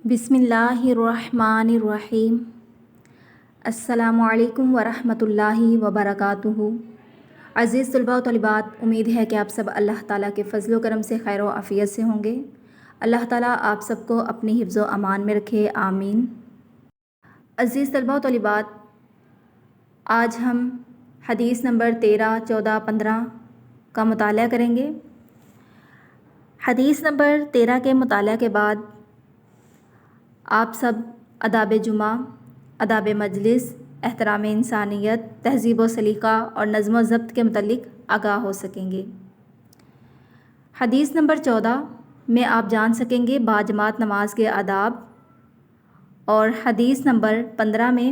بسم اللہ الرحمن الرحیم۔ السلام علیکم ورحمۃ اللہ وبرکاتہ۔ عزیز طلباء و طالبات، امید ہے کہ آپ سب اللہ تعالیٰ کے فضل و کرم سے خیر و عافیت سے ہوں گے۔ اللہ تعالیٰ آپ سب کو اپنی حفظ و امان میں رکھے، آمین۔ عزیز طلباء و طالبات، آج ہم حدیث نمبر 13، 14، 15 کا مطالعہ کریں گے۔ حدیث نمبر 13 کے مطالعہ کے بعد آپ سب آداب جمعہ، آداب مجلس، احترام انسانیت، تہذیب و سلیقہ اور نظم و ضبط کے متعلق آگاہ ہو سکیں گے۔ حدیث نمبر 14 میں آپ جان سکیں گے باجماعت نماز کے آداب، اور حدیث نمبر 15 میں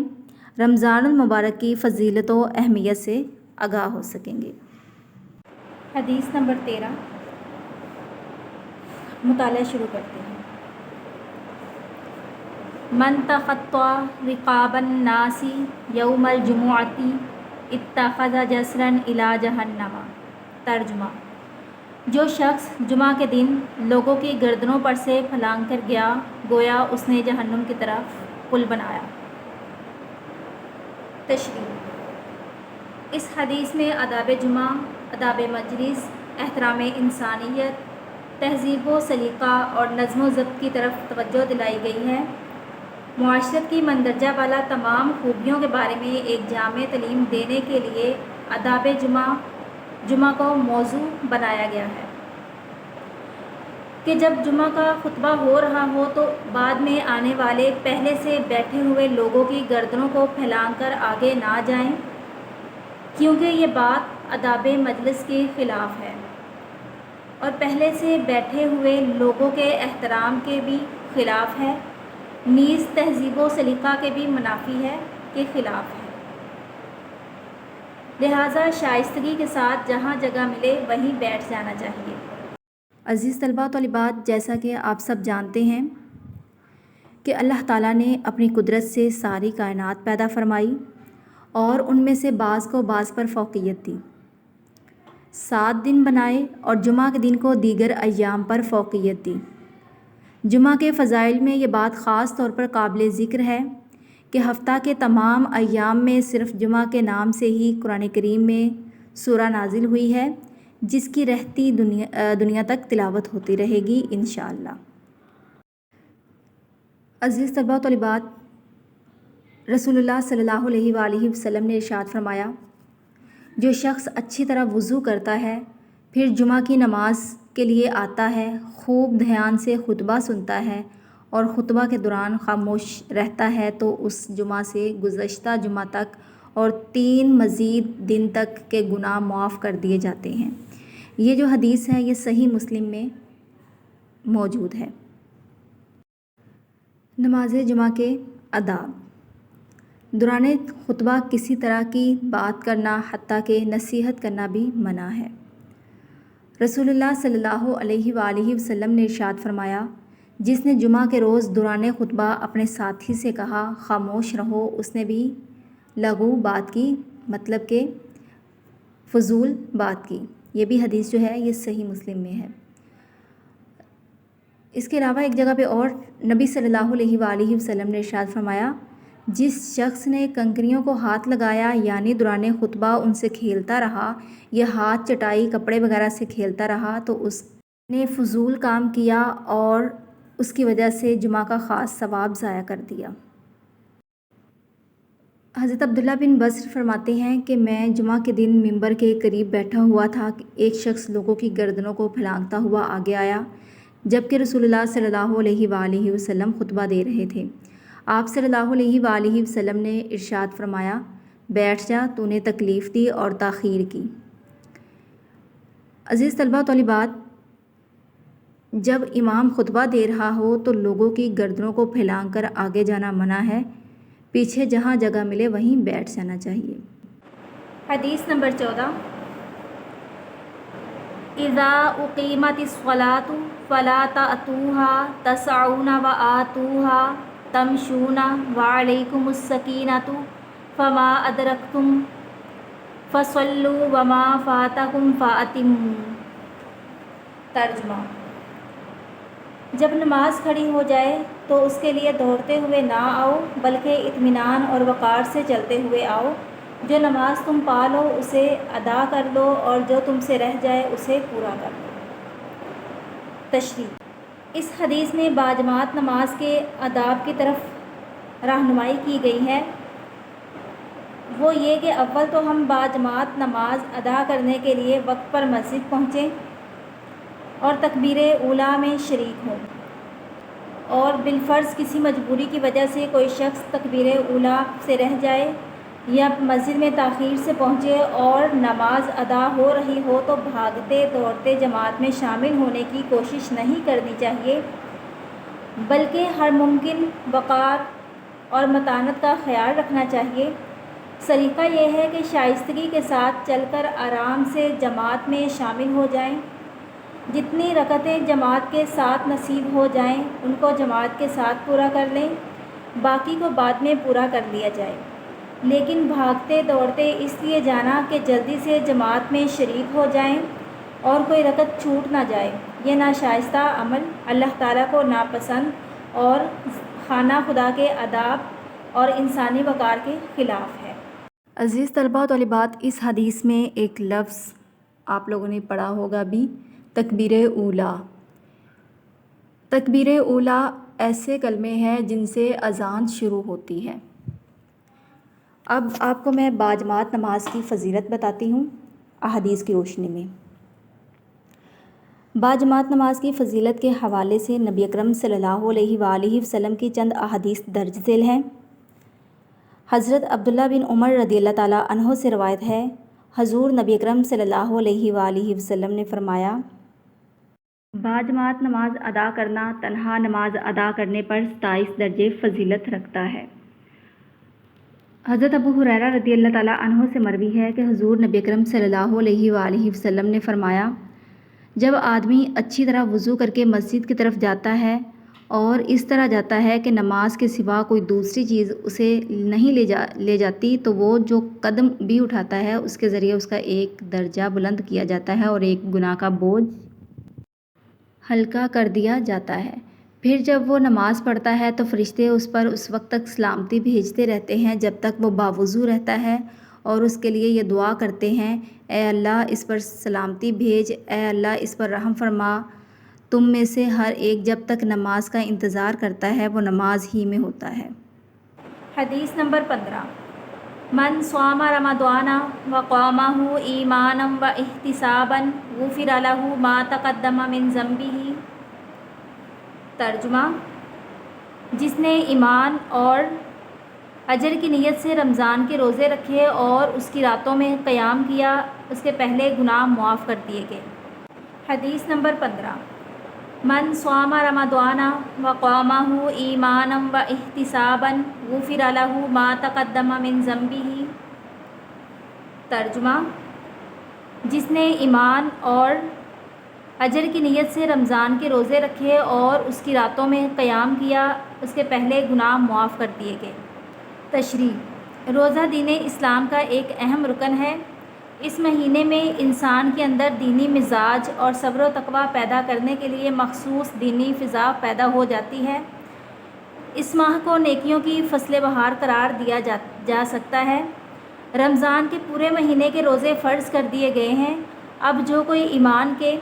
رمضان المبارک کی فضیلت و اہمیت سے آگاہ ہو سکیں گے۔ حدیث نمبر 13 مطالعہ شروع کرتے ہیں۔ من تخطى رقاب الناس یوم الجمعۃ اتخذ جسرا الی جہنم۔ ترجمہ: جو شخص جمعہ کے دن لوگوں کی گردنوں پر سے پھلانگ کر گیا، گویا اس نے جہنم کی طرف پل بنایا۔ تشریح: اس حدیث میں آداب جمعہ، آداب مجلس، احترام انسانیت، تہذیب و سلیقہ اور نظم و ضبط کی طرف توجہ دلائی گئی ہے۔ معاشرت کی مندرجہ بالا تمام خوبیوں کے بارے میں ایک جامع تعلیم دینے کے لیے آداب جمعہ کو موضوع بنایا گیا ہے کہ جب جمعہ کا خطبہ ہو رہا ہو تو بعد میں آنے والے پہلے سے بیٹھے ہوئے لوگوں کی گردنوں کو پھیلانگ کر آگے نہ جائیں، کیونکہ یہ بات آداب مجلس کے خلاف ہے اور پہلے سے بیٹھے ہوئے لوگوں کے احترام کے بھی خلاف ہے، نیز تہذیب و سلیقہ کے بھی منافی ہے، کے خلاف ہے۔ لہٰذا شائستگی کے ساتھ جہاں جگہ ملے وہیں بیٹھ جانا چاہیے۔ عزیز طلباء و طالبات، جیسا کہ آپ سب جانتے ہیں کہ اللہ تعالیٰ نے اپنی قدرت سے ساری کائنات پیدا فرمائی اور ان میں سے بعض کو بعض پر فوقیت دی۔ 7 دن بنائے اور جمعہ کے دن کو دیگر ایام پر فوقیت دی۔ جمعہ کے فضائل میں یہ بات خاص طور پر قابل ذکر ہے کہ ہفتہ کے تمام ایام میں صرف جمعہ کے نام سے ہی قرآن کریم میں سورہ نازل ہوئی ہے، جس کی رہتی دنیا تک تلاوت ہوتی رہے گی انشاءاللہ۔ عزیز طلباء و طالبات، رسول اللہ صلی اللہ علیہ وآلہ وسلم نے ارشاد فرمایا، جو شخص اچھی طرح وضو کرتا ہے، پھر جمعہ کی نماز کے لیے آتا ہے، خوب دھیان سے خطبہ سنتا ہے اور خطبہ کے دوران خاموش رہتا ہے، تو اس جمعہ سے گزشتہ جمعہ تک اور 3 مزید دن تک کے گناہ معاف کر دیے جاتے ہیں۔ یہ جو حدیث ہے یہ صحیح مسلم میں موجود ہے۔ نماز جمعہ کے آداب: دوران خطبہ کسی طرح کی بات کرنا حتیٰ کہ نصیحت کرنا بھی منع ہے۔ رسول اللہ صلی اللہ علیہ وآلہ وسلم نے ارشاد فرمایا، جس نے جمعہ کے روز دوران خطبہ اپنے ساتھی سے کہا خاموش رہو، اس نے بھی لغو بات کی، مطلب کہ فضول بات کی۔ یہ بھی حدیث جو ہے یہ صحیح مسلم میں ہے۔ اس کے علاوہ ایک جگہ پہ اور نبی صلی اللہ علیہ وآلہ وسلم نے ارشاد فرمایا، جس شخص نے کنکریوں کو ہاتھ لگایا یعنی دوران خطبہ ان سے کھیلتا رہا یا ہاتھ چٹائی کپڑے وغیرہ سے کھیلتا رہا تو اس نے فضول کام کیا اور اس کی وجہ سے جمعہ کا خاص ثواب ضائع کر دیا۔ حضرت عبداللہ بن بصر فرماتے ہیں کہ میں جمعہ کے دن ممبر کے قریب بیٹھا ہوا تھا کہ ایک شخص لوگوں کی گردنوں کو پھلانگتا ہوا آگے آیا، جبکہ رسول اللہ صلی اللہ علیہ وآلہ وسلم خطبہ دے رہے تھے۔ آپ صلی اللہ علیہ وآلہ وسلم نے ارشاد فرمایا، بیٹھ جا، تو نے تکلیف دی اور تاخیر کی۔ عزیز طلباء و طالبات، جب امام خطبہ دے رہا ہو تو لوگوں کی گردنوں کو پھیلانگ کر آگے جانا منع ہے، پیچھے جہاں جگہ ملے وہیں بیٹھ جانا چاہیے۔ حدیث نمبر 14: اذا اقیمت الصلاۃ فلا تأتوها تسعون وآتوها تمشون وعلیکم السکینۃ فما ادرکتم فصلوا وما فاتکم فاتموا۔ ترجمہ: جب نماز کھڑی ہو جائے تو اس کے لیے دوڑتے ہوئے نہ آؤ، بلکہ اطمینان اور وقار سے چلتے ہوئے آؤ۔ جو نماز تم پا لو اسے ادا کر لو، اور جو تم سے رہ جائے اسے پورا کر لو۔ تشریح: اس حدیث میں باجماعت نماز کے آداب کی طرف رہنمائی کی گئی ہے۔ وہ یہ کہ اول تو ہم باجماعت نماز ادا کرنے کے لیے وقت پر مسجد پہنچیں اور تکبیر اولیٰ میں شریک ہوں، اور بالفرض کسی مجبوری کی وجہ سے کوئی شخص تکبیر اولیٰ سے رہ جائے یا مسجد میں تاخیر سے پہنچے اور نماز ادا ہو رہی ہو تو بھاگتے دوڑتے جماعت میں شامل ہونے کی کوشش نہیں کرنی چاہیے، بلکہ ہر ممکن وقار اور متانت کا خیال رکھنا چاہیے۔ سلیقہ یہ ہے کہ شائستگی کے ساتھ چل کر آرام سے جماعت میں شامل ہو جائیں۔ جتنی رکعتیں جماعت کے ساتھ نصیب ہو جائیں ان کو جماعت کے ساتھ پورا کر لیں، باقی کو بعد میں پورا کر لیا جائے، لیکن بھاگتے دوڑتے اس لیے جانا کہ جلدی سے جماعت میں شریک ہو جائیں اور کوئی رکعت چھوٹ نہ جائے، یہ ناشائستہ عمل اللہ تعالیٰ کو ناپسند اور خانہ خدا کے آداب اور انسانی وقار کے خلاف ہے۔ عزیز طلباء و طالبات، اس حدیث میں ایک لفظ آپ لوگوں نے پڑھا ہوگا بھی، تکبیر اولیٰ۔ تکبیر اولیٰ ایسے کلمے ہیں جن سے اذان شروع ہوتی ہے۔ اب آپ کو میں باجماعت نماز کی فضیلت بتاتی ہوں احادیث کی روشنی میں۔ باجماعت نماز کی فضیلت کے حوالے سے نبی اکرم صلی اللہ علیہ وآلہ وسلم کی چند احادیث درج ذیل ہیں۔ حضرت عبداللہ بن عمر رضی اللہ تعالیٰ عنہ سے روایت ہے، حضور نبی اکرم صلی اللہ علیہ وآلہ وسلم نے فرمایا، باجماعت نماز ادا کرنا تنہا نماز ادا کرنے پر 27 درجے فضیلت رکھتا ہے۔ حضرت ابو ہریرہ رضی اللہ تعالیٰ عنہ سے مروی ہے کہ حضور نبی اکرم صلی اللہ علیہ وآلہ وسلم نے فرمایا، جب آدمی اچھی طرح وضو کر کے مسجد کی طرف جاتا ہے اور اس طرح جاتا ہے کہ نماز کے سوا کوئی دوسری چیز اسے نہیں لے جاتی تو وہ جو قدم بھی اٹھاتا ہے اس کے ذریعے اس کا ایک درجہ بلند کیا جاتا ہے اور ایک گناہ کا بوجھ ہلکا کر دیا جاتا ہے۔ پھر جب وہ نماز پڑھتا ہے تو فرشتے اس پر اس وقت تک سلامتی بھیجتے رہتے ہیں جب تک وہ باوضو رہتا ہے، اور اس کے لیے یہ دعا کرتے ہیں، اے اللہ اس پر سلامتی بھیج، اے اللہ اس پر رحم فرما۔ تم میں سے ہر ایک جب تک نماز کا انتظار کرتا ہے وہ نماز ہی میں ہوتا ہے۔ حدیث نمبر 15، من صام رمضان وقامہ ایمانا واحتسابا غفر لہ ما تقدم من ذنبہ۔ ترجمہ: جس نے ایمان اور اجر کی نیت سے رمضان کے روزے رکھے اور اس کی راتوں میں قیام کیا، اس کے پہلے گناہ معاف کر دیے گئے۔ حدیث نمبر 15، من صام رمضان وقامہ ایمانا واحتسابا غفر لہ ما تقدم من ذنبہ۔ ترجمہ: جس نے ایمان اور اجر کی نیت سے رمضان کے روزے رکھے اور اس کی راتوں میں قیام کیا، اس کے پہلے گناہ معاف کر دیے گئے۔ تشریح: روزہ دین اسلام کا ایک اہم رکن ہے۔ اس مہینے میں انسان کے اندر دینی مزاج اور صبر و تقویٰ پیدا کرنے کے لیے مخصوص دینی فضا پیدا ہو جاتی ہے۔ اس ماہ کو نیکیوں کی فصل بہار قرار دیا جا سکتا ہے۔ رمضان کے پورے مہینے کے روزے فرض کر دیے گئے ہیں۔ اب جو کوئی ایمان کے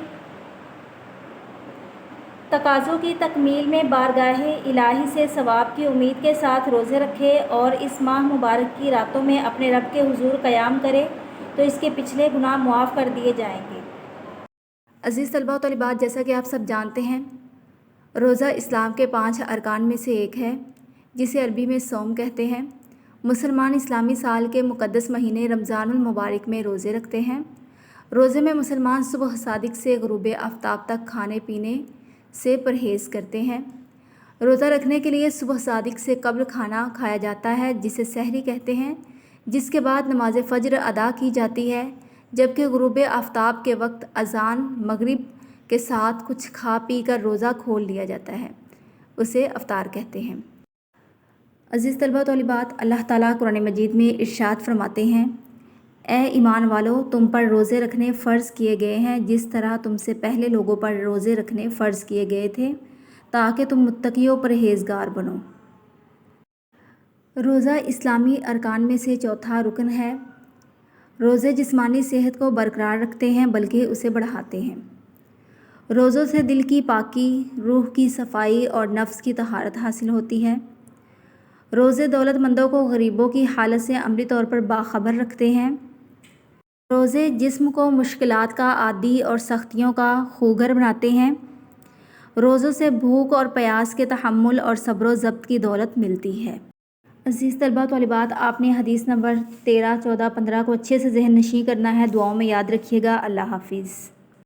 تقاضوں کی تکمیل میں بارگاہ الہی سے ثواب کی امید کے ساتھ روزے رکھے اور اس ماہ مبارک کی راتوں میں اپنے رب کے حضور قیام کرے تو اس کے پچھلے گناہ معاف کر دیے جائیں گے۔ عزیز طلباء و طالبات، جیسا کہ آپ سب جانتے ہیں، روزہ اسلام کے 5 ارکان میں سے ایک ہے جسے عربی میں صوم کہتے ہیں۔ مسلمان اسلامی سال کے مقدس مہینے رمضان المبارک میں روزے رکھتے ہیں۔ روزے میں مسلمان صبح صادق سے غروب آفتاب تک کھانے پینے سے پرہیز کرتے ہیں۔ روزہ رکھنے کے لیے صبح صادق سے قبل کھانا کھایا جاتا ہے جسے سحری کہتے ہیں، جس کے بعد نماز فجر ادا کی جاتی ہے، جبکہ غروب آفتاب کے وقت اذان مغرب کے ساتھ کچھ کھا پی کر روزہ کھول لیا جاتا ہے، اسے افطار کہتے ہیں۔ عزیز طلباء و طالبات، اللہ تعالیٰ قرآن مجید میں ارشاد فرماتے ہیں، اے ایمان والو، تم پر روزے رکھنے فرض کیے گئے ہیں جس طرح تم سے پہلے لوگوں پر روزے رکھنے فرض کیے گئے تھے تاکہ تم متقی و پرہیزگار بنو۔ روزہ اسلامی ارکان میں سے چوتھا رکن ہے۔ روزے جسمانی صحت کو برقرار رکھتے ہیں بلکہ اسے بڑھاتے ہیں۔ روزوں سے دل کی پاکی، روح کی صفائی اور نفس کی طہارت حاصل ہوتی ہے۔ روزے دولت مندوں کو غریبوں کی حالت سے عملی طور پر باخبر رکھتے ہیں۔ روزے جسم کو مشکلات کا عادی اور سختیوں کا خوگر بناتے ہیں۔ روزوں سے بھوک اور پیاس کے تحمل اور صبر و ضبط کی دولت ملتی ہے۔ عزیز طلباء طالبات، آپ نے حدیث نمبر 13، 14، 15 کو اچھے سے ذہن نشین کرنا ہے، دعاؤں میں یاد رکھیے گا۔ اللہ حافظ۔